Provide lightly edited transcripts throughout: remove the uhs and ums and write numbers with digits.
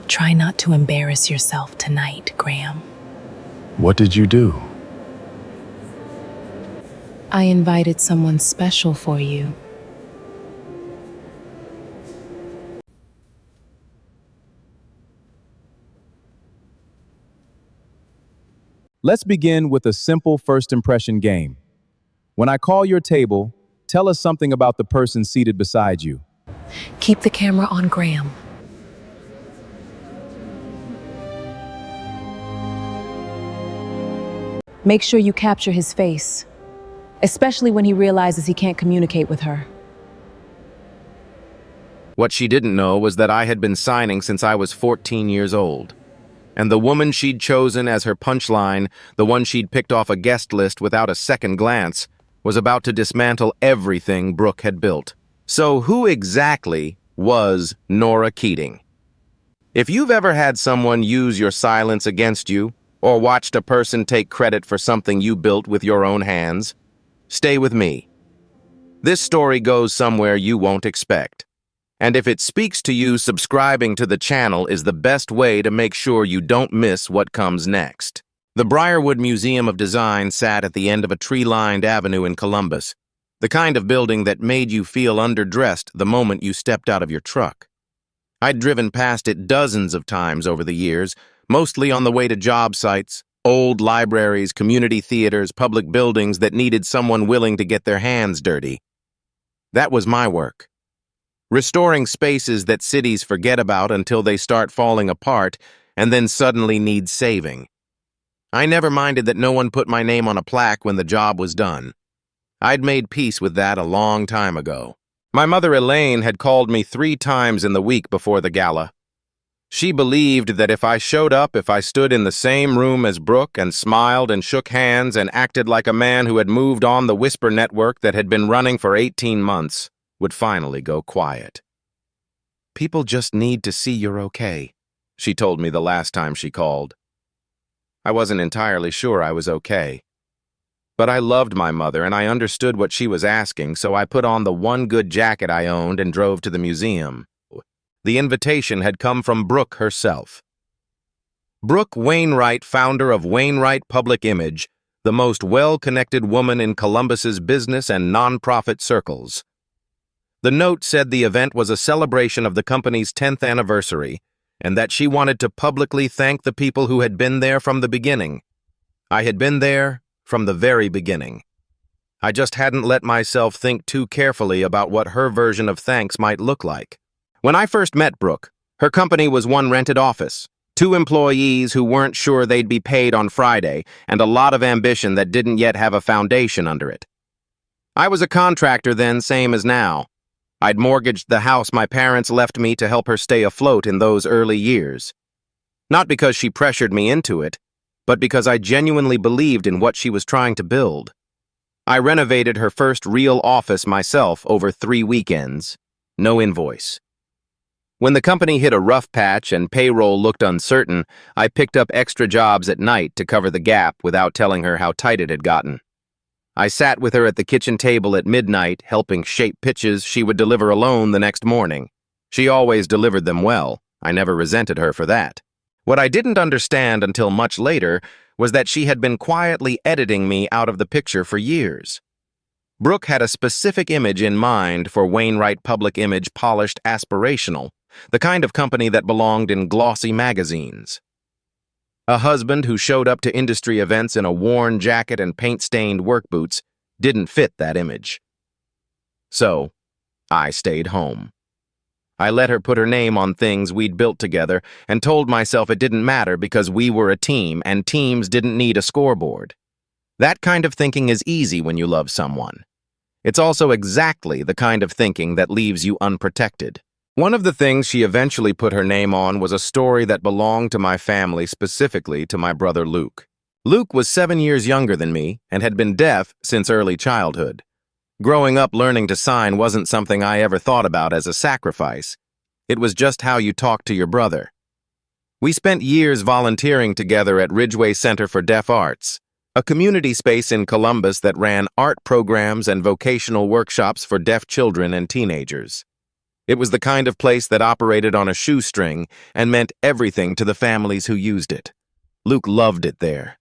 Try not to embarrass yourself tonight, Graham. What did you do? I invited someone special for you. Let's begin with a simple first impression game. When I call your table, tell us something about the person seated beside you. Keep the camera on Graham. Make sure you capture his face, especially when he realizes he can't communicate with her. What she didn't know was that I had been signing since I was 14 years old. And the woman she'd chosen as her punchline, the one she'd picked off a guest list without a second glance, was about to dismantle everything Brooke had built. So who exactly was Nora Keating? If you've ever had someone use your silence against you, or watched a person take credit for something you built with your own hands, stay with me. This story goes somewhere you won't expect. And if it speaks to you, subscribing to the channel is the best way to make sure you don't miss what comes next. The Briarwood Museum of Design sat at the end of a tree-lined avenue in Columbus, the kind of building that made you feel underdressed the moment you stepped out of your truck. I'd driven past it dozens of times over the years, mostly on the way to job sites, old libraries, community theaters, public buildings that needed someone willing to get their hands dirty. That was my work. Restoring spaces that cities forget about until they start falling apart and then suddenly need saving. I never minded that no one put my name on a plaque when the job was done. I'd made peace with that a long time ago. My mother Elaine had called me 3 times in the week before the gala. She believed that if I showed up, if I stood in the same room as Brooke and smiled and shook hands and acted like a man who had moved on the Whisper network that had been running for 18 months, would finally go quiet. People just need to see you're okay, she told me the last time she called. I wasn't entirely sure I was okay. But I loved my mother and I understood what she was asking, so I put on the one good jacket I owned and drove to the museum. The invitation had come from Brooke herself. Brooke Wainwright, founder of Wainwright Public Image, the most well-connected woman in Columbus's business and nonprofit circles. The note said the event was a celebration of the company's 10th anniversary, and that she wanted to publicly thank the people who had been there from the beginning. I had been there from the very beginning. I just hadn't let myself think too carefully about what her version of thanks might look like. When I first met Brooke, her company was one rented office, 2 employees who weren't sure they'd be paid on Friday, and a lot of ambition that didn't yet have a foundation under it. I was a contractor then, same as now. I'd mortgaged the house my parents left me to help her stay afloat in those early years. Not because she pressured me into it, but because I genuinely believed in what she was trying to build. I renovated her first real office myself over 3 weekends. No invoice. When the company hit a rough patch and payroll looked uncertain, I picked up extra jobs at night to cover the gap without telling her how tight it had gotten. I sat with her at the kitchen table at midnight, helping shape pitches she would deliver alone the next morning. She always delivered them well. I never resented her for that. What I didn't understand until much later was that she had been quietly editing me out of the picture for years. Brooke had a specific image in mind for Wainwright Public Image, polished aspirational, the kind of company that belonged in glossy magazines. A husband who showed up to industry events in a worn jacket and paint-stained work boots didn't fit that image. So, I stayed home. I let her put her name on things we'd built together and told myself it didn't matter because we were a team and teams didn't need a scoreboard. That kind of thinking is easy when you love someone. It's also exactly the kind of thinking that leaves you unprotected. One of the things she eventually put her name on was a story that belonged to my family, specifically to my brother Luke. Luke was 7 years younger than me and had been deaf since early childhood. Growing up learning to sign wasn't something I ever thought about as a sacrifice. It was just how you talked to your brother. We spent years volunteering together at Ridgway Center for Deaf Arts, a community space in Columbus that ran art programs and vocational workshops for deaf children and teenagers. It was the kind of place that operated on a shoestring and meant everything to the families who used it. Luke loved it there.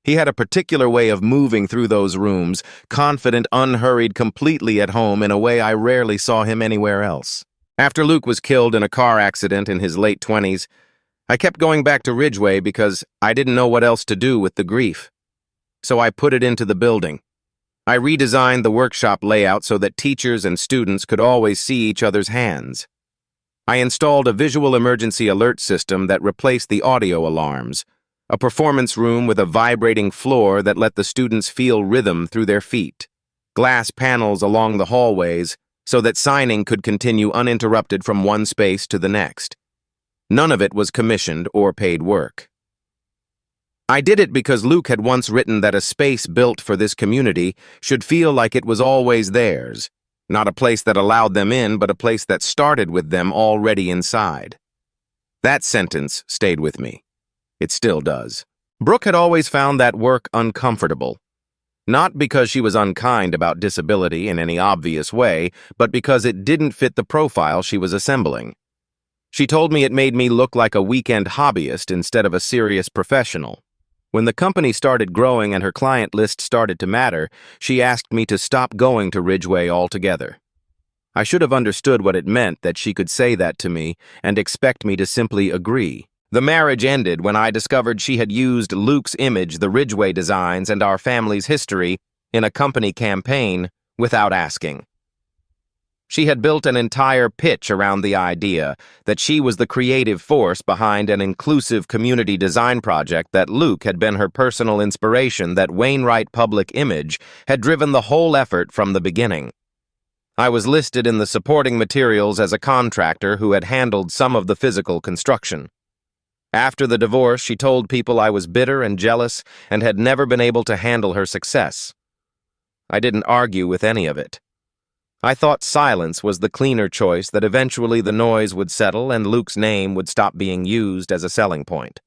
He had a particular way of moving through those rooms, confident, unhurried, completely at home in a way I rarely saw him anywhere else. After Luke was killed in a car accident in his late 20s, I kept going back to Ridgeway because I didn't know what else to do with the grief. So I put it into the building. I redesigned the workshop layout so that teachers and students could always see each other's hands. I installed a visual emergency alert system that replaced the audio alarms, a performance room with a vibrating floor that let the students feel rhythm through their feet, glass panels along the hallways so that signing could continue uninterrupted from one space to the next. None of it was commissioned or paid work. I did it because Luke had once written that a space built for this community should feel like it was always theirs, not a place that allowed them in, but a place that started with them already inside. That sentence stayed with me. It still does. Brooke had always found that work uncomfortable. Not because she was unkind about disability in any obvious way, but because it didn't fit the profile she was assembling. She told me it made me look like a weekend hobbyist instead of a serious professional. When the company started growing and her client list started to matter, she asked me to stop going to Ridgeway altogether. I should have understood what it meant that she could say that to me and expect me to simply agree. The marriage ended when I discovered she had used Luke's image, the Ridgeway designs, and our family's history in a company campaign without asking. She had built an entire pitch around the idea that she was the creative force behind an inclusive community design project, that Luke had been her personal inspiration, that Wainwright Public Image had driven the whole effort from the beginning. I was listed in the supporting materials as a contractor who had handled some of the physical construction. After the divorce, she told people I was bitter and jealous and had never been able to handle her success. I didn't argue with any of it. I thought silence was the cleaner choice, that eventually the noise would settle and Luke's name would stop being used as a selling point.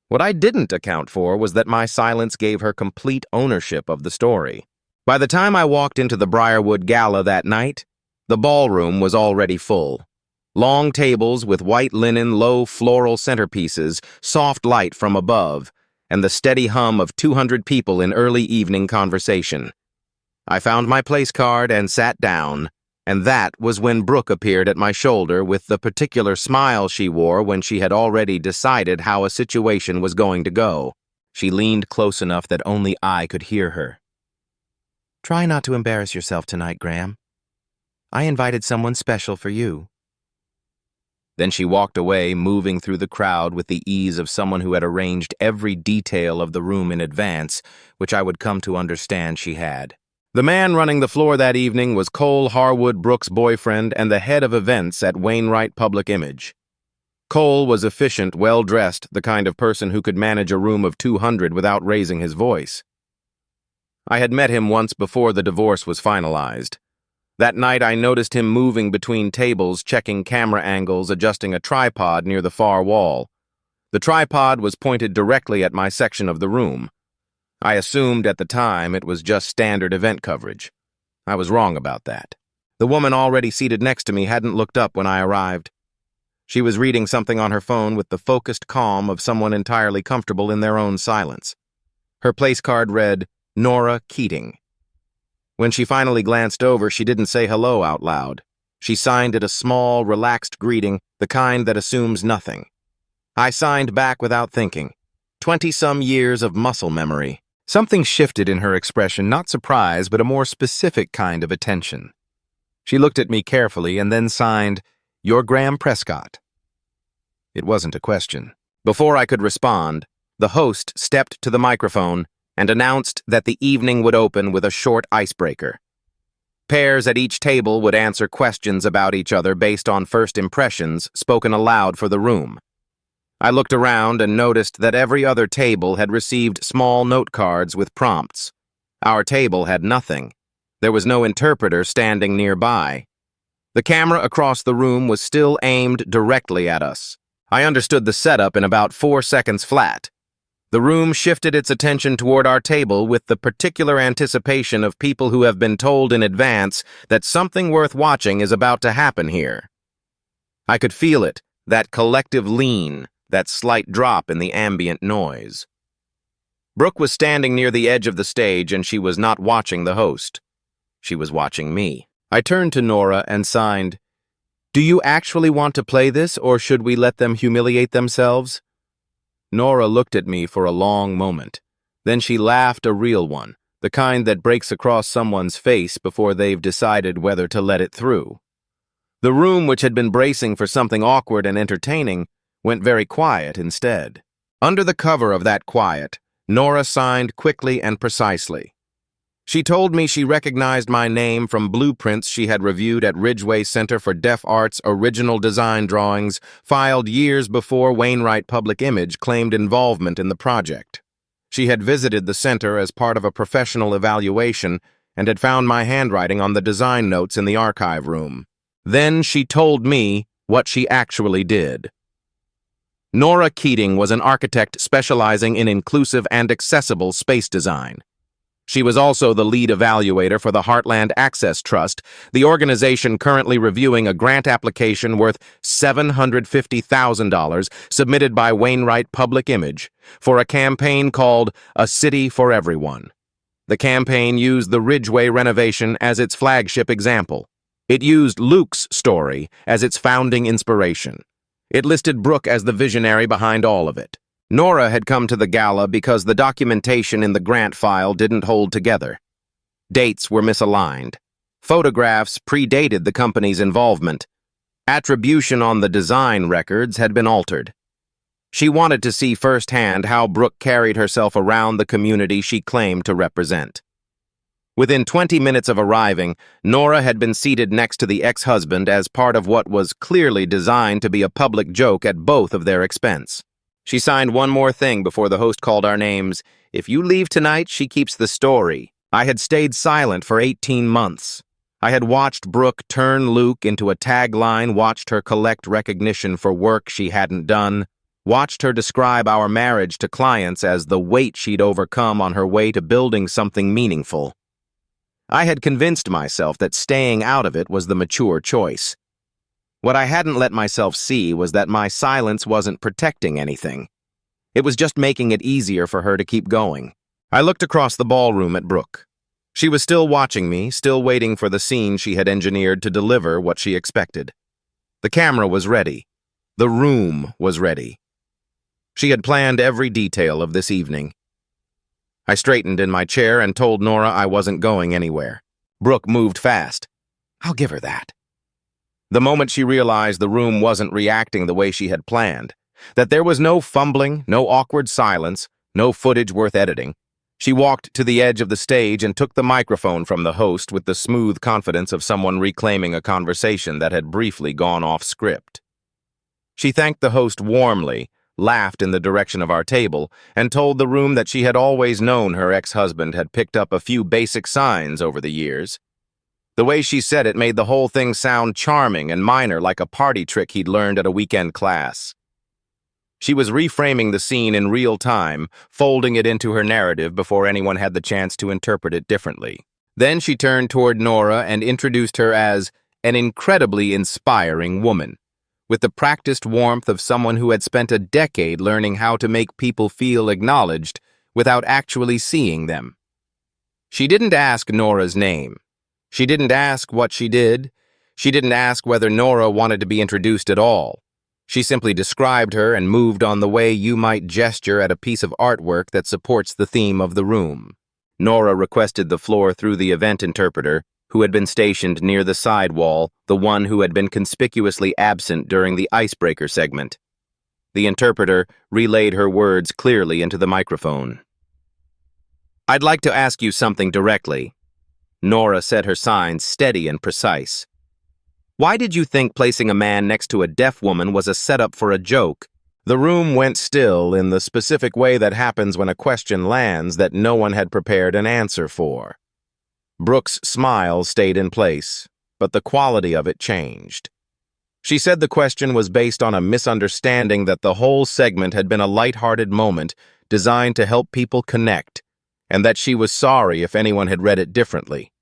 What I didn't account for was that my silence gave her complete ownership of the story. By the time I walked into the Briarwood Gala that night, the ballroom was already full. Long tables with white linen, low floral centerpieces, soft light from above, and the steady hum of 200 people in early evening conversation. I found my place card and sat down, and that was when Brooke appeared at my shoulder with the particular smile she wore when she had already decided how a situation was going to go. She leaned close enough that only I could hear her. "Try not to embarrass yourself tonight, Graham. I invited someone special for you." Then she walked away, moving through the crowd with the ease of someone who had arranged every detail of the room in advance, which I would come to understand she had. The man running the floor that evening was Cole Harwood, Brooke's boyfriend and the head of events at Wainwright Public Image. Cole was efficient, well-dressed, the kind of person who could manage a room of 200 without raising his voice. I had met him once before the divorce was finalized. That night I noticed him moving between tables, checking camera angles, adjusting a tripod near the far wall. The tripod was pointed directly at my section of the room. I assumed at the time it was just standard event coverage. I was wrong about that. The woman already seated next to me hadn't looked up when I arrived. She was reading something on her phone with the focused calm of someone entirely comfortable in their own silence. Her place card read, Nora Keating. When she finally glanced over, she didn't say hello out loud. She signed it a small, relaxed greeting, the kind that assumes nothing. I signed back without thinking. 20-some years of muscle memory. Something shifted in her expression, not surprise, but a more specific kind of attention. She looked at me carefully and then signed, "You're Graham Prescott." It wasn't a question. Before I could respond, the host stepped to the microphone and announced that the evening would open with a short icebreaker. Pairs at each table would answer questions about each other based on first impressions spoken aloud for the room. I looked around and noticed that every other table had received small note cards with prompts. Our table had nothing. There was no interpreter standing nearby. The camera across the room was still aimed directly at us. I understood the setup in about 4 seconds flat. The room shifted its attention toward our table with the particular anticipation of people who have been told in advance that something worth watching is about to happen here. I could feel it, that collective lean, that slight drop in the ambient noise. Brooke was standing near the edge of the stage, and she was not watching the host. She was watching me. I turned to Nora and signed, "Do you actually want to play this, or should we let them humiliate themselves?" Nora looked at me for a long moment. Then she laughed, a real one, the kind that breaks across someone's face before they've decided whether to let it through. The room, which had been bracing for something awkward and entertaining, went very quiet instead. Under the cover of that quiet, Nora signed quickly and precisely. She told me she recognized my name from blueprints she had reviewed at Ridgway Center for Deaf Art's original design drawings filed years before Wainwright Public Image claimed involvement in the project. She had visited the center as part of a professional evaluation and had found my handwriting on the design notes in the archive room. Then she told me what she actually did. Nora Keating was an architect specializing in inclusive and accessible space design. She was also the lead evaluator for the Heartland Access Trust, the organization currently reviewing a grant application worth $750,000 submitted by Wainwright Public Image for a campaign called A City for Everyone. The campaign used the Ridgway renovation as its flagship example. It used Luke's story as its founding inspiration. It listed Brooke as the visionary behind all of it. Nora had come to the gala because the documentation in the grant file didn't hold together. Dates were misaligned. Photographs predated the company's involvement. Attribution on the design records had been altered. She wanted to see firsthand how Brooke carried herself around the community she claimed to represent. Within 20 minutes of arriving, Nora had been seated next to the ex-husband as part of what was clearly designed to be a public joke at both of their expense. She signed one more thing before the host called our names. "If you leave tonight, she keeps the story." I had stayed silent for 18 months. I had watched Brooke turn Luke into a tagline, watched her collect recognition for work she hadn't done, watched her describe our marriage to clients as the weight she'd overcome on her way to building something meaningful. I had convinced myself that staying out of it was the mature choice. What I hadn't let myself see was that my silence wasn't protecting anything. It was just making it easier for her to keep going. I looked across the ballroom at Brooke. She was still watching me, still waiting for the scene she had engineered to deliver what she expected. The camera was ready. The room was ready. She had planned every detail of this evening. I straightened in my chair and told Nora I wasn't going anywhere. Brooke moved fast. I'll give her that. The moment she realized the room wasn't reacting the way she had planned, that there was no fumbling, no awkward silence, no footage worth editing, she walked to the edge of the stage and took the microphone from the host with the smooth confidence of someone reclaiming a conversation that had briefly gone off script. She thanked the host warmly, laughed in the direction of our table, and told the room that she had always known her ex-husband had picked up a few basic signs over the years. The way she said it made the whole thing sound charming and minor, like a party trick he'd learned at a weekend class. She was reframing the scene in real time, folding it into her narrative before anyone had the chance to interpret it differently. Then she turned toward Nora and introduced her as an incredibly inspiring woman, with the practiced warmth of someone who had spent a decade learning how to make people feel acknowledged without actually seeing them. She didn't ask Nora's name. She didn't ask what she did. She didn't ask whether Nora wanted to be introduced at all. She simply described her and moved on the way you might gesture at a piece of artwork that supports the theme of the room. Nora requested the floor through the event interpreter, who had been stationed near the side wall, the one who had been conspicuously absent during the icebreaker segment. The interpreter relayed her words clearly into the microphone. "I'd like to ask you something directly." Nora said her signs steady and precise. "Why did you think placing a man next to a deaf woman was a setup for a joke?" The room went still in the specific way that happens when a question lands that no one had prepared an answer for. Brooke's smile stayed in place, but the quality of it changed. She said the question was based on a misunderstanding that the whole segment had been a light-hearted moment designed to help people connect, and that she was sorry if anyone had read it differently.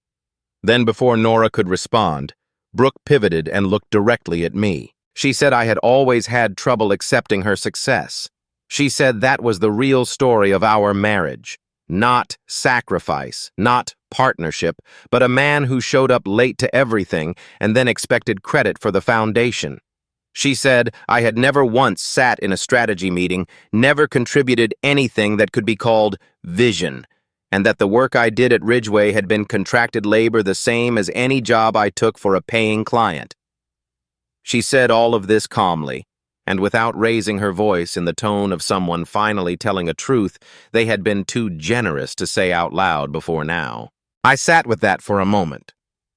Then, before Nora could respond, Brooke pivoted and looked directly at me. She said I had always had trouble accepting her success. She said that was the real story of our marriage. Not sacrifice, not partnership, but a man who showed up late to everything and then expected credit for the foundation. She said I had never once sat in a strategy meeting, never contributed anything that could be called vision, and that the work I did at Ridgeway had been contracted labor the same as any job I took for a paying client. She said all of this calmly, and without raising her voice in the tone of someone finally telling a truth they had been too generous to say out loud before now. I sat with that for a moment.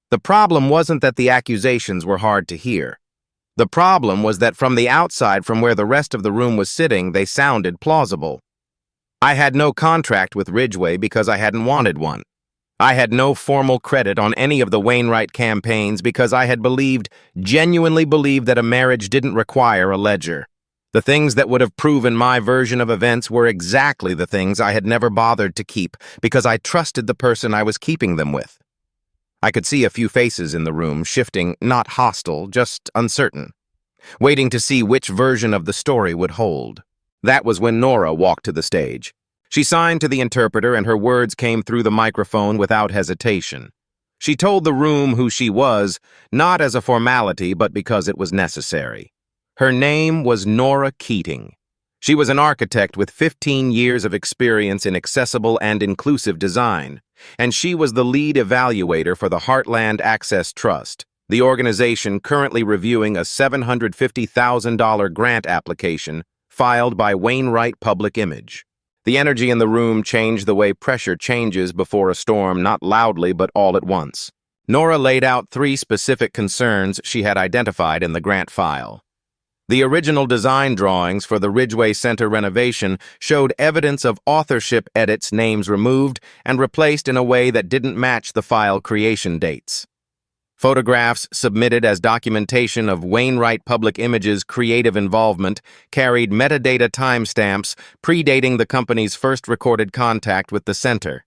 The problem wasn't that the accusations were hard to hear. The problem was that from the outside, from where the rest of the room was sitting, they sounded plausible. I had no contract with Ridgeway because I hadn't wanted one. I had no formal credit on any of the Wainwright campaigns because I had genuinely believed that a marriage didn't require a ledger. The things that would have proven my version of events were exactly the things I had never bothered to keep because I trusted the person I was keeping them with. I could see a few faces in the room shifting, not hostile, just uncertain, waiting to see which version of the story would hold. That was when Nora walked to the stage. She signed to the interpreter and her words came through the microphone without hesitation. She told the room who she was, not as a formality, but because it was necessary. Her name was Nora Keating. She was an architect with 15 years of experience in accessible and inclusive design, and she was the lead evaluator for the Heartland Access Trust, the organization currently reviewing a $750,000 grant application filed by Wainwright Public Image. The energy in the room changed the way pressure changes before a storm, not loudly but all at once. Nora laid out 3 specific concerns she had identified in the grant file. The original design drawings for the Ridgeway Center renovation showed evidence of authorship edits, names removed and replaced in a way that didn't match the file creation dates. Photographs submitted as documentation of Wainwright Public Image's creative involvement carried metadata timestamps predating the company's first recorded contact with the center.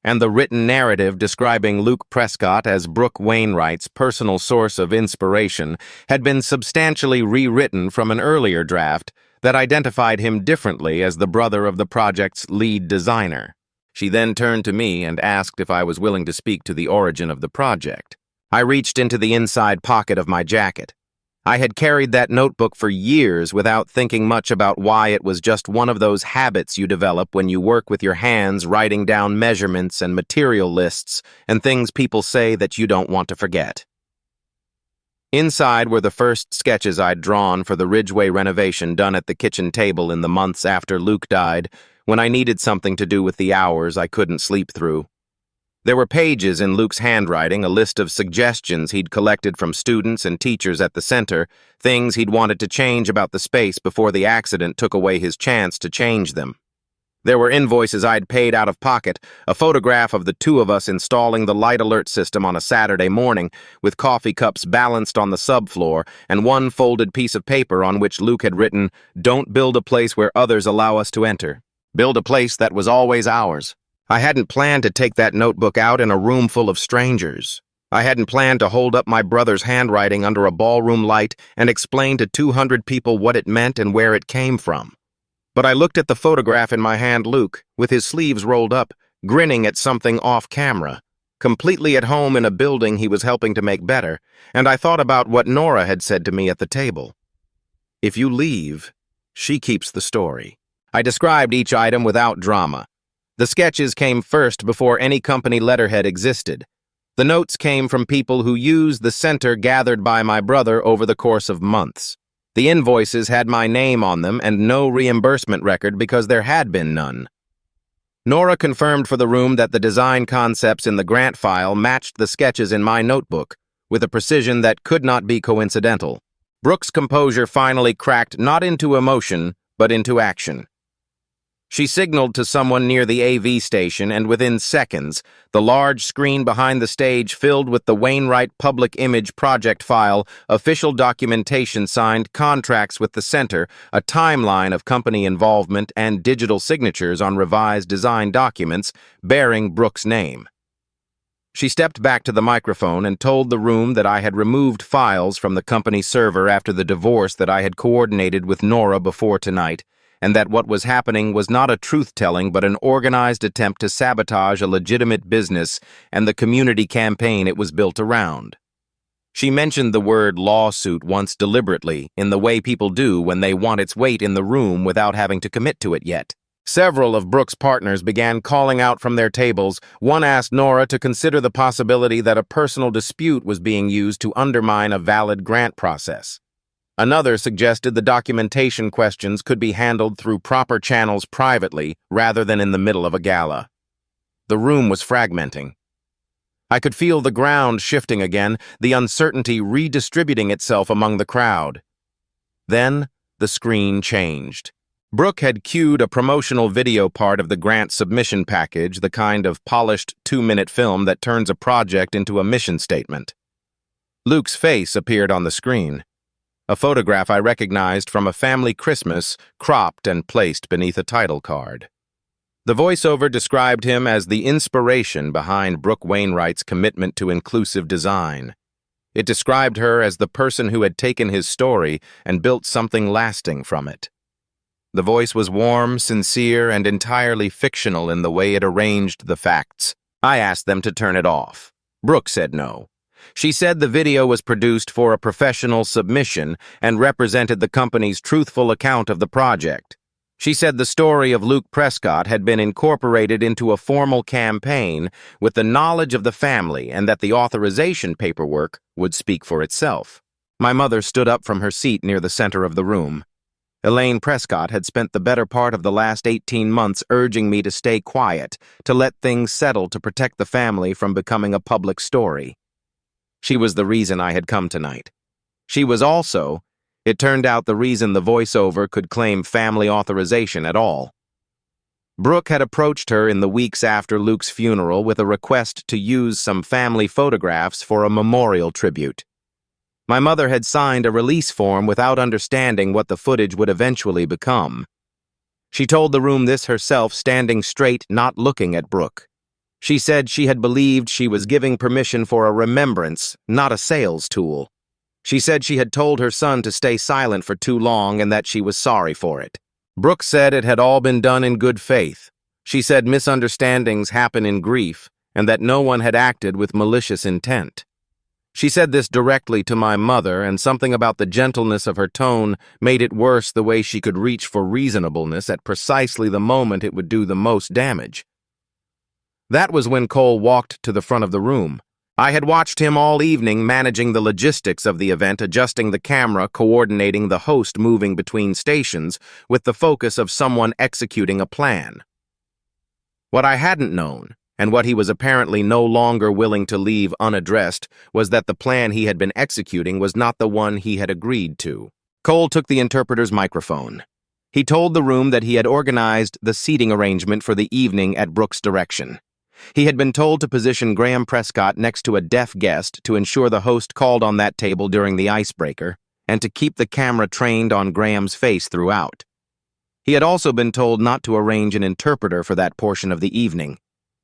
And the written narrative describing Luke Prescott as Brooke Wainwright's personal source of inspiration had been substantially rewritten from an earlier draft that identified him differently as the brother of the project's lead designer. She then turned to me and asked if I was willing to speak to the origin of the project. I reached into the inside pocket of my jacket. I had carried that notebook for years without thinking much about why it was just one of those habits you develop when you work with your hands writing down measurements and material lists and things people say that you don't want to forget. Inside were the first sketches I'd drawn for the Ridgeway renovation done at the kitchen table in the months after Luke died, when I needed something to do with the hours I couldn't sleep through. There were pages in Luke's handwriting, a list of suggestions he'd collected from students and teachers at the center, things he'd wanted to change about the space before the accident took away his chance to change them. There were invoices I'd paid out of pocket, a photograph of the 2 of us installing the light alert system on a Saturday morning, with coffee cups balanced on the subfloor, and one folded piece of paper on which Luke had written, "Don't build a place where others allow us to enter. Build a place that was always ours." I hadn't planned to take that notebook out in a room full of strangers. I hadn't planned to hold up my brother's handwriting under a ballroom light and explain to 200 people what it meant and where it came from. But I looked at the photograph in my hand, Luke, with his sleeves rolled up, grinning at something off camera, completely at home in a building he was helping to make better, and I thought about what Nora had said to me at the table. If you leave, she keeps the story. I described each item without drama. The sketches came first before any company letterhead existed. The notes came from people who used the center gathered by my brother over the course of months. The invoices had my name on them and no reimbursement record because there had been none. Nora confirmed for the room that the design concepts in the grant file matched the sketches in my notebook, with a precision that could not be coincidental. Brooke's composure finally cracked not into emotion, but into action. She signaled to someone near the AV station, and within seconds, the large screen behind the stage filled with the Wainwright Public Image Project file, official documentation signed, contracts with the center, a timeline of company involvement, and digital signatures on revised design documents bearing Brooke's name. She stepped back to the microphone and told the room that I had removed files from the company server after the divorce that I had coordinated with Nora before tonight, and that what was happening was not a truth-telling but an organized attempt to sabotage a legitimate business and the community campaign it was built around. She mentioned the word lawsuit once deliberately, in the way people do when they want its weight in the room without having to commit to it yet. Several of Brooke's partners began calling out from their tables. One asked Nora to consider the possibility that a personal dispute was being used to undermine a valid grant process. Another suggested the documentation questions could be handled through proper channels privately rather than in the middle of a gala. The room was fragmenting. I could feel the ground shifting again, the uncertainty redistributing itself among the crowd. Then, the screen changed. Brooke had cued a promotional video part of the grant submission package, the kind of polished 2-minute film that turns a project into a mission statement. Luke's face appeared on the screen. A photograph I recognized from a family Christmas, cropped and placed beneath a title card. The voiceover described him as the inspiration behind Brooke Wainwright's commitment to inclusive design. It described her as the person who had taken his story and built something lasting from it. The voice was warm, sincere, and entirely fictional in the way it arranged the facts. I asked them to turn it off. Brooke said no. She said the video was produced for a professional submission and represented the company's truthful account of the project. She said the story of Luke Prescott had been incorporated into a formal campaign with the knowledge of the family and that the authorization paperwork would speak for itself. My mother stood up from her seat near the center of the room. Elaine Prescott had spent the better part of the last 18 months urging me to stay quiet, to let things settle to protect the family from becoming a public story. She was the reason I had come tonight. She was also, it turned out, the reason the voiceover could claim family authorization at all. Brooke had approached her in the weeks after Luke's funeral with a request to use some family photographs for a memorial tribute. My mother had signed a release form without understanding what the footage would eventually become. She told the room this herself, standing straight, not looking at Brooke. She said she had believed she was giving permission for a remembrance, not a sales tool. She said she had told her son to stay silent for too long and that she was sorry for it. Brooke said it had all been done in good faith. She said misunderstandings happen in grief and that no one had acted with malicious intent. She said this directly to my mother, and something about the gentleness of her tone made it worse the way she could reach for reasonableness at precisely the moment it would do the most damage. That was when Cole walked to the front of the room. I had watched him all evening managing the logistics of the event, adjusting the camera, coordinating the host moving between stations, with the focus of someone executing a plan. What I hadn't known, and what he was apparently no longer willing to leave unaddressed, was that the plan he had been executing was not the one he had agreed to. Cole took the interpreter's microphone. He told the room that he had organized the seating arrangement for the evening at Brooke's direction. He had been told to position Graham Prescott next to a deaf guest to ensure the host called on that table during the icebreaker, and to keep the camera trained on Graham's face throughout. He had also been told not to arrange an interpreter for that portion of the evening.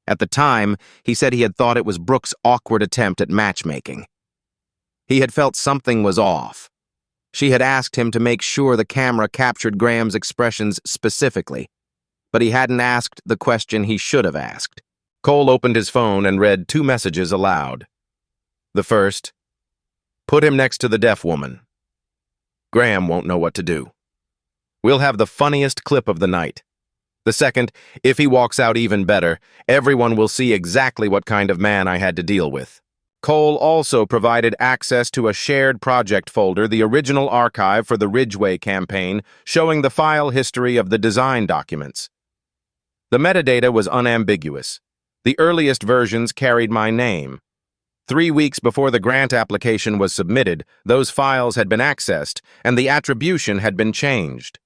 At the time, he said he had thought it was Brooke's awkward attempt at matchmaking. He had felt something was off. She had asked him to make sure the camera captured Graham's expressions specifically, but he hadn't asked the question he should have asked. Cole opened his phone and read 2 messages aloud. The first, "Put him next to the deaf woman. Graham won't know what to do. We'll have the funniest clip of the night." The second, "If he walks out, even better. Everyone will see exactly what kind of man I had to deal with." Cole also provided access to a shared project folder, the original archive for the Ridgeway campaign, showing the file history of the design documents. The metadata was unambiguous. The earliest versions carried my name. 3 weeks before the grant application was submitted, those files had been accessed, and the attribution had been changed.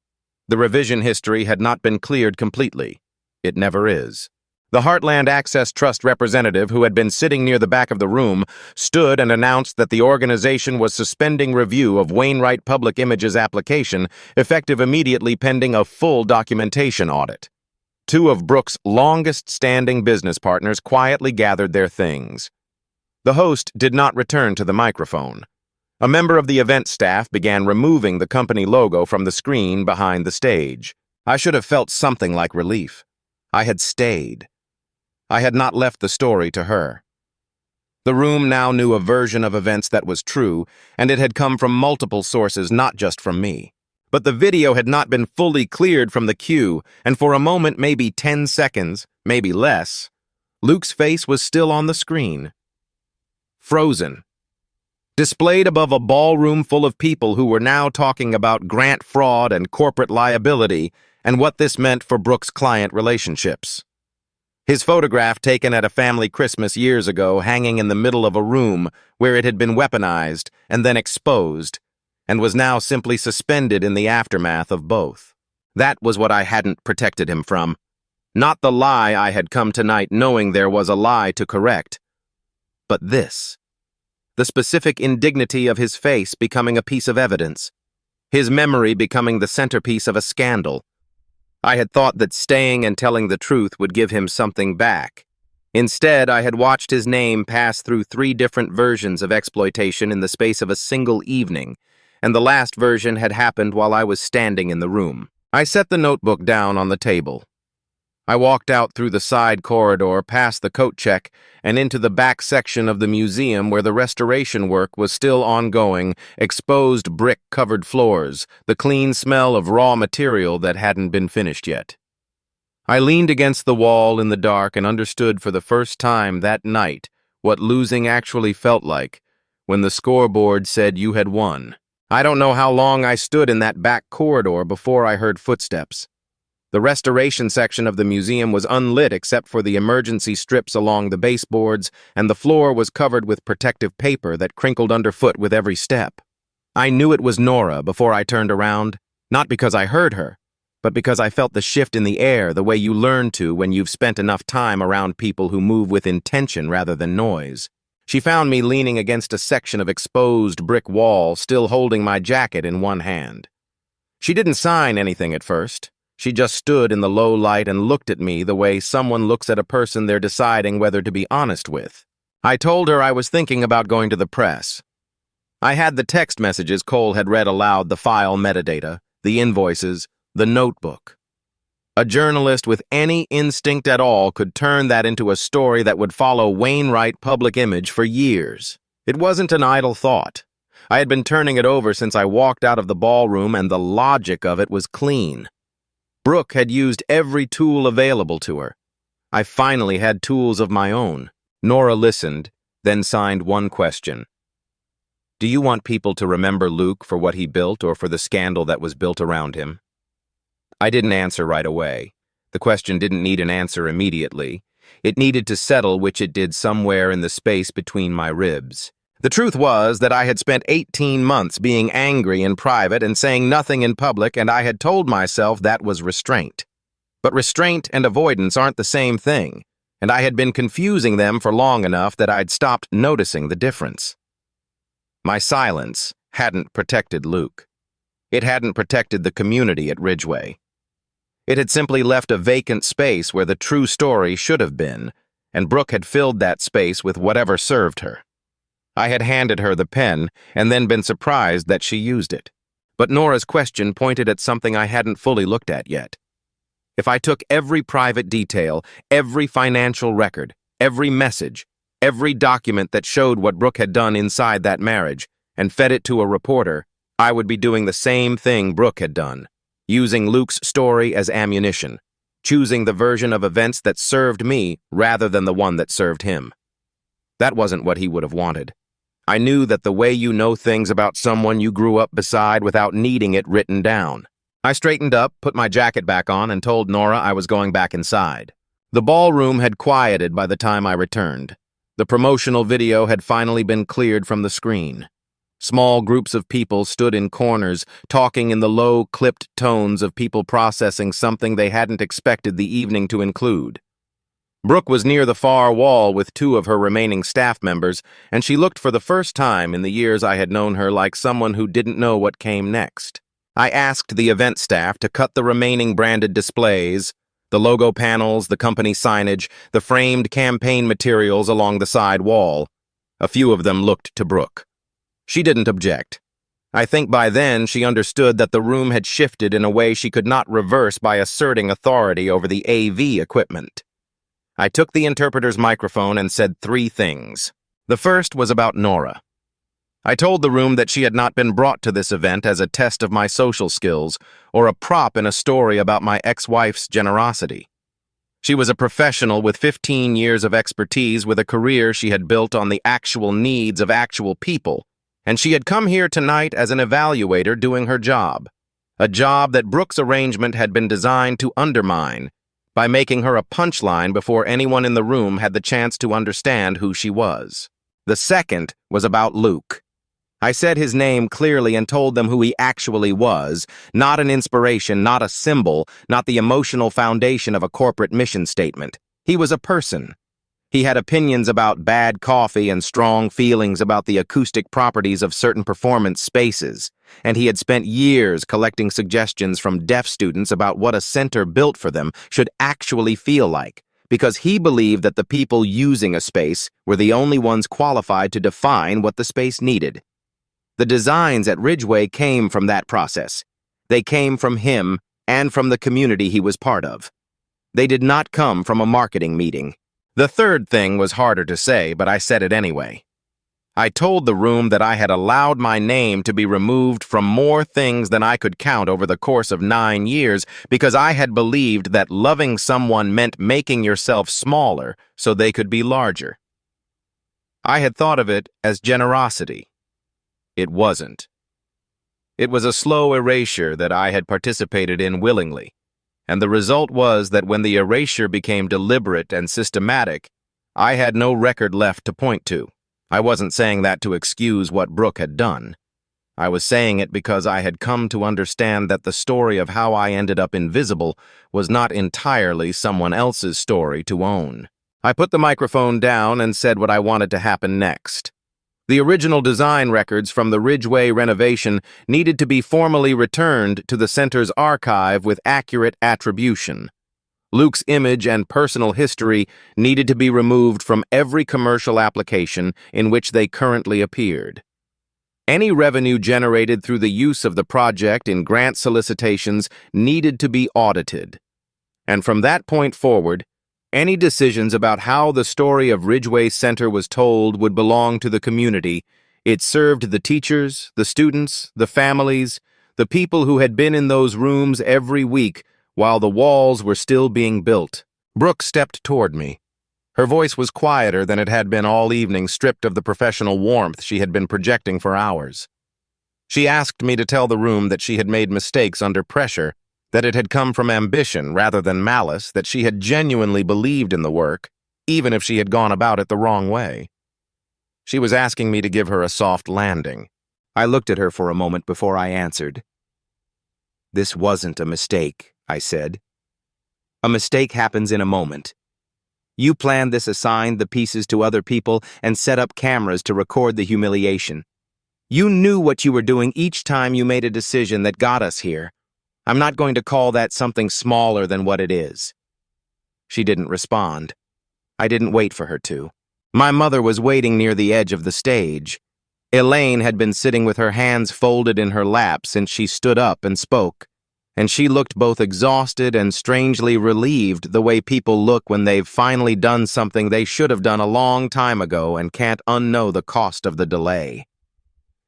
The revision history had not been cleared completely. It never is. The Heartland Access Trust representative, who had been sitting near the back of the room, stood and announced that the organization was suspending review of Wainwright Public Image's application, effective immediately pending a full documentation audit. Two of Brooke's longest-standing business partners quietly gathered their things. The host did not return to the microphone. A member of the event staff began removing the company logo from the screen behind the stage. I should have felt something like relief. I had stayed. I had not left the story to her. The room now knew a version of events that was true, and it had come from multiple sources, not just from me. But the video had not been fully cleared from the queue, and for a moment, maybe 10 seconds, maybe less, Luke's face was still on the screen. Frozen. Displayed above a ballroom full of people who were now talking about grant fraud and corporate liability and what this meant for Brooke's client relationships. His photograph, taken at a family Christmas years ago, hanging in the middle of a room where it had been weaponized and then exposed, and was now simply suspended in the aftermath of both. That was what I hadn't protected him from. Not the lie I had come tonight knowing there was a lie to correct, but this. The specific indignity of his face becoming a piece of evidence, his memory becoming the centerpiece of a scandal. I had thought that staying and telling the truth would give him something back. Instead, I had watched his name pass through 3 different versions of exploitation in the space of a single evening, and the last version had happened while I was standing in the room. I set the notebook down on the table. I walked out through the side corridor, past the coat check, and into the back section of the museum where the restoration work was still ongoing, exposed brick-covered floors, the clean smell of raw material that hadn't been finished yet. I leaned against the wall in the dark and understood for the first time that night what losing actually felt like when the scoreboard said you had won. I don't know how long I stood in that back corridor before I heard footsteps. The restoration section of the museum was unlit except for the emergency strips along the baseboards, and the floor was covered with protective paper that crinkled underfoot with every step. I knew it was Nora before I turned around, not because I heard her, but because I felt the shift in the air the way you learn to when you've spent enough time around people who move with intention rather than noise. She found me leaning against a section of exposed brick wall, still holding my jacket in one hand. She didn't sign anything at first. She just stood in the low light and looked at me the way someone looks at a person they're deciding whether to be honest with. I told her I was thinking about going to the press. I had the text messages Cole had read aloud, the file metadata, the invoices, the notebook. A journalist with any instinct at all could turn that into a story that would follow Wainwright Public Image for years. It wasn't an idle thought. I had been turning it over since I walked out of the ballroom, and the logic of it was clean. Brooke had used every tool available to her. I finally had tools of my own. Nora listened, then signed one question. Do you want people to remember Luke for what he built or for the scandal that was built around him? I didn't answer right away. The question didn't need an answer immediately. It needed to settle, which it did somewhere in the space between my ribs. The truth was that I had spent 18 months being angry in private and saying nothing in public, and I had told myself that was restraint. But restraint and avoidance aren't the same thing, and I had been confusing them for long enough that I'd stopped noticing the difference. My silence hadn't protected Luke. It hadn't protected the community at Ridgeway. It had simply left a vacant space where the true story should have been, and Brooke had filled that space with whatever served her. I had handed her the pen and then been surprised that she used it. But Nora's question pointed at something I hadn't fully looked at yet. If I took every private detail, every financial record, every message, every document that showed what Brooke had done inside that marriage, and fed it to a reporter, I would be doing the same thing Brooke had done, using Luke's story as ammunition, choosing the version of events that served me rather than the one that served him. That wasn't what he would have wanted. I knew that the way you know things about someone you grew up beside without needing it written down. I straightened up, put my jacket back on, and told Nora I was going back inside. The ballroom had quieted by the time I returned. The promotional video had finally been cleared from the screen. Small groups of people stood in corners, talking in the low, clipped tones of people processing something they hadn't expected the evening to include. Brooke was near the far wall with two of her remaining staff members, and she looked for the first time in the years I had known her like someone who didn't know what came next. I asked the event staff to cut the remaining branded displays, the logo panels, the company signage, the framed campaign materials along the side wall. A few of them looked to Brooke. She didn't object. I think by then she understood that the room had shifted in a way she could not reverse by asserting authority over the AV equipment. I took the interpreter's microphone and said three things. The first was about Nora. I told the room that she had not been brought to this event as a test of my social skills or a prop in a story about my ex-wife's generosity. She was a professional with 15 years of expertise with a career she had built on the actual needs of actual people, and she had come here tonight as an evaluator doing her job, a job that Brooke's arrangement had been designed to undermine by making her a punchline before anyone in the room had the chance to understand who she was. The second was about Luke. I said his name clearly and told them who he actually was, not an inspiration, not a symbol, not the emotional foundation of a corporate mission statement. He was a person. He had opinions about bad coffee and strong feelings about the acoustic properties of certain performance spaces, and he had spent years collecting suggestions from deaf students about what a center built for them should actually feel like, because he believed that the people using a space were the only ones qualified to define what the space needed. The designs at Ridgeway came from that process. They came from him and from the community he was part of. They did not come from a marketing meeting. The third thing was harder to say, but I said it anyway. I told the room that I had allowed my name to be removed from more things than I could count over the course of 9 years because I had believed that loving someone meant making yourself smaller so they could be larger. I had thought of it as generosity. It wasn't. It was a slow erasure that I had participated in willingly, and the result was that when the erasure became deliberate and systematic, I had no record left to point to. I wasn't saying that to excuse what Brooke had done. I was saying it because I had come to understand that the story of how I ended up invisible was not entirely someone else's story to own. I put the microphone down and said what I wanted to happen next. The original design records from the Ridgeway renovation needed to be formally returned to the center's archive with accurate attribution. Luke's image and personal history needed to be removed from every commercial application in which they currently appeared. Any revenue generated through the use of the project in grant solicitations needed to be audited. And from that point forward, any decisions about how the story of Ridgeway Center was told would belong to the community. It served the teachers, the students, the families, the people who had been in those rooms every week while the walls were still being built. Brooke stepped toward me. Her voice was quieter than it had been all evening, stripped of the professional warmth she had been projecting for hours. She asked me to tell the room that she had made mistakes under pressure, that it had come from ambition rather than malice, that she had genuinely believed in the work, even if she had gone about it the wrong way. She was asking me to give her a soft landing. I looked at her for a moment before I answered. "This wasn't a mistake," I said. "A mistake happens in a moment. You planned this, assigned the pieces to other people, and set up cameras to record the humiliation. You knew what you were doing each time you made a decision that got us here. I'm not going to call that something smaller than what it is." She didn't respond. I didn't wait for her to. My mother was waiting near the edge of the stage. Elaine had been sitting with her hands folded in her lap since she stood up and spoke, and she looked both exhausted and strangely relieved, the way people look when they've finally done something they should have done a long time ago and can't unknow the cost of the delay.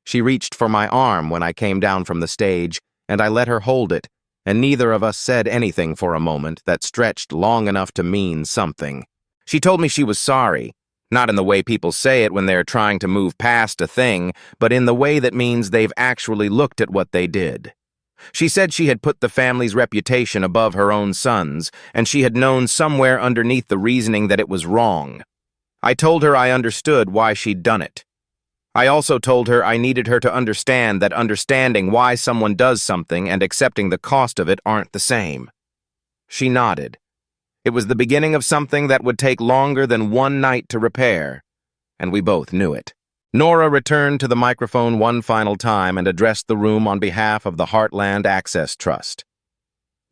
She reached for my arm when I came down from the stage, and I let her hold it, and neither of us said anything for a moment that stretched long enough to mean something. She told me she was sorry, not in the way people say it when they're trying to move past a thing, but in the way that means they've actually looked at what they did. She said she had put the family's reputation above her own son's, and she had known somewhere underneath the reasoning that it was wrong. I told her I understood why she'd done it. I also told her I needed her to understand that understanding why someone does something and accepting the cost of it aren't the same. She nodded. It was the beginning of something that would take longer than one night to repair, and we both knew it. Nora returned to the microphone one final time and addressed the room on behalf of the Heartland Access Trust.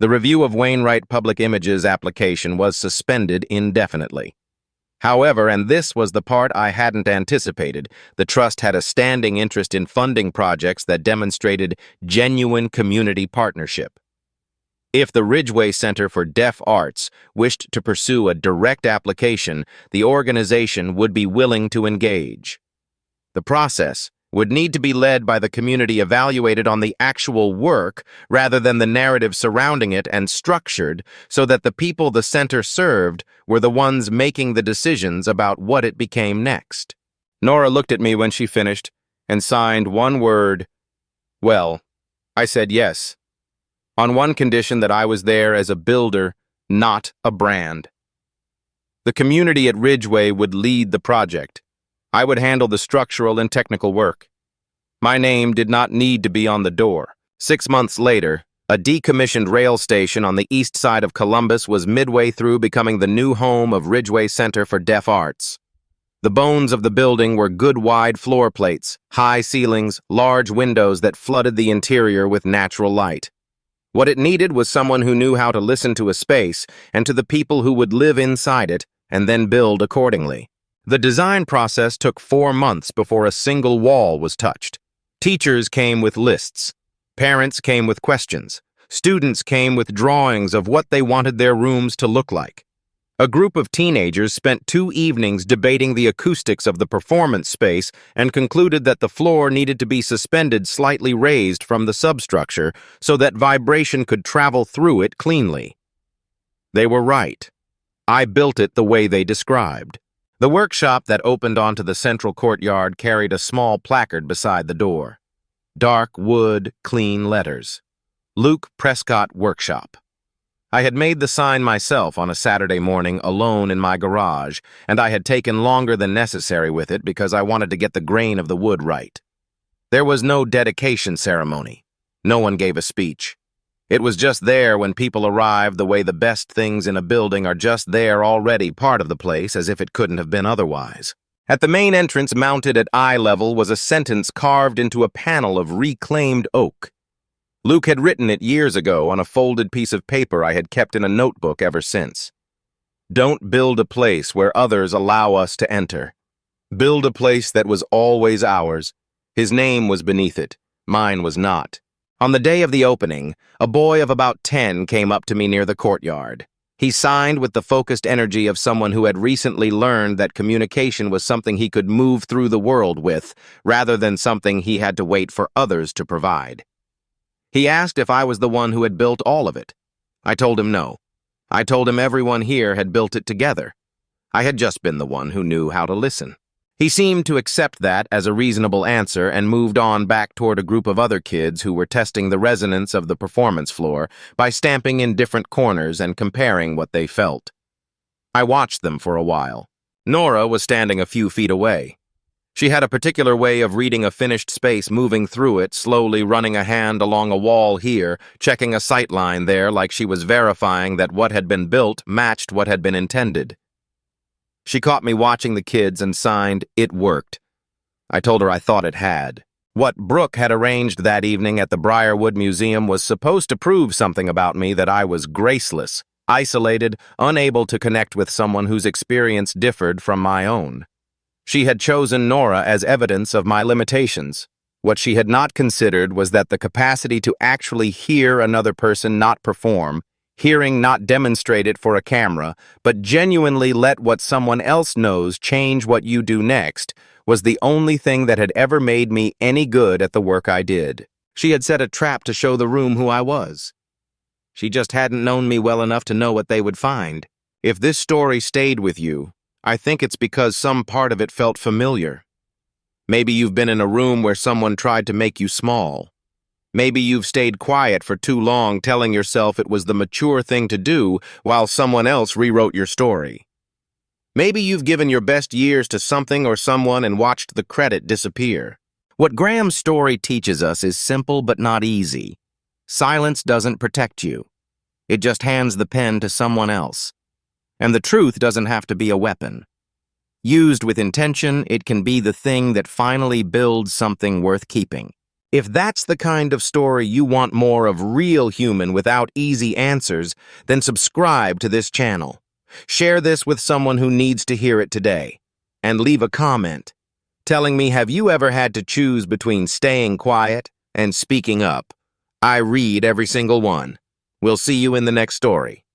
The review of Wainwright Public Images application was suspended indefinitely. However, and this was the part I hadn't anticipated, the trust had a standing interest in funding projects that demonstrated genuine community partnership. If the Ridgway Center for Deaf Arts wished to pursue a direct application, the organization would be willing to engage. The process would need to be led by the community, evaluated on the actual work rather than the narrative surrounding it, and structured so that the people the center served were the ones making the decisions about what it became next. Nora looked at me when she finished and signed one word, "Well." I said yes, on one condition: that I was there as a builder, not a brand. The community at Ridgway would lead the project. I would handle the structural and technical work. My name did not need to be on the door. 6 months later, a decommissioned rail station on the east side of Columbus was midway through becoming the new home of Ridgway Center for Deaf Arts. The bones of the building were good wide floor plates, high ceilings, large windows that flooded the interior with natural light. What it needed was someone who knew how to listen to a space and to the people who would live inside it, and then build accordingly. The design process took 4 months before a single wall was touched. Teachers came with lists. Parents came with questions. Students came with drawings of what they wanted their rooms to look like. A group of teenagers spent 2 evenings debating the acoustics of the performance space and concluded that the floor needed to be suspended slightly raised from the substructure so that vibration could travel through it cleanly. They were right. I built it the way they described. The workshop that opened onto the central courtyard carried a small placard beside the door. Dark wood, clean letters. Luke Prescott Workshop. I had made the sign myself on a Saturday morning alone in my garage, and I had taken longer than necessary with it because I wanted to get the grain of the wood right. There was no dedication ceremony. No one gave a speech. It was just there when people arrived, the way the best things in a building are just there already, part of the place, as if it couldn't have been otherwise. At the main entrance, mounted at eye level, was a sentence carved into a panel of reclaimed oak. Luke had written it years ago on a folded piece of paper I had kept in a notebook ever since. Don't build a place where others allow us to enter. Build a place that was always ours. His name was beneath it. Mine was not. On the day of the opening, a boy of about 10 came up to me near the courtyard. He signed with the focused energy of someone who had recently learned that communication was something he could move through the world with, rather than something he had to wait for others to provide. He asked if I was the one who had built all of it. I told him no. I told him everyone here had built it together. I had just been the one who knew how to listen. He seemed to accept that as a reasonable answer and moved on back toward a group of other kids who were testing the resonance of the performance floor by stamping in different corners and comparing what they felt. I watched them for a while. Nora was standing a few feet away. She had a particular way of reading a finished space, moving through it, slowly running a hand along a wall here, checking a sight line there, like she was verifying that what had been built matched what had been intended. She caught me watching the kids and signed, "It worked." I told her I thought it had. What Brooke had arranged that evening at the Briarwood Museum was supposed to prove something about me, that I was graceless, isolated, unable to connect with someone whose experience differed from my own. She had chosen Nora as evidence of my limitations. What she had not considered was that the capacity to actually hear another person not perform, hearing not demonstrate it for a camera, but genuinely let what someone else knows change what you do next, was the only thing that had ever made me any good at the work I did. She had set a trap to show the room who I was. She just hadn't known me well enough to know what they would find. If this story stayed with you, I think it's because some part of it felt familiar. Maybe you've been in a room where someone tried to make you small. Maybe you've stayed quiet for too long, telling yourself it was the mature thing to do while someone else rewrote your story. Maybe you've given your best years to something or someone and watched the credit disappear. What Graham's story teaches us is simple but not easy. Silence doesn't protect you. It just hands the pen to someone else. And the truth doesn't have to be a weapon. Used with intention, it can be the thing that finally builds something worth keeping. If that's the kind of story you want more of, real human without easy answers, then subscribe to this channel. Share this with someone who needs to hear it today. And leave a comment telling me, have you ever had to choose between staying quiet and speaking up? I read every single one. We'll see you in the next story.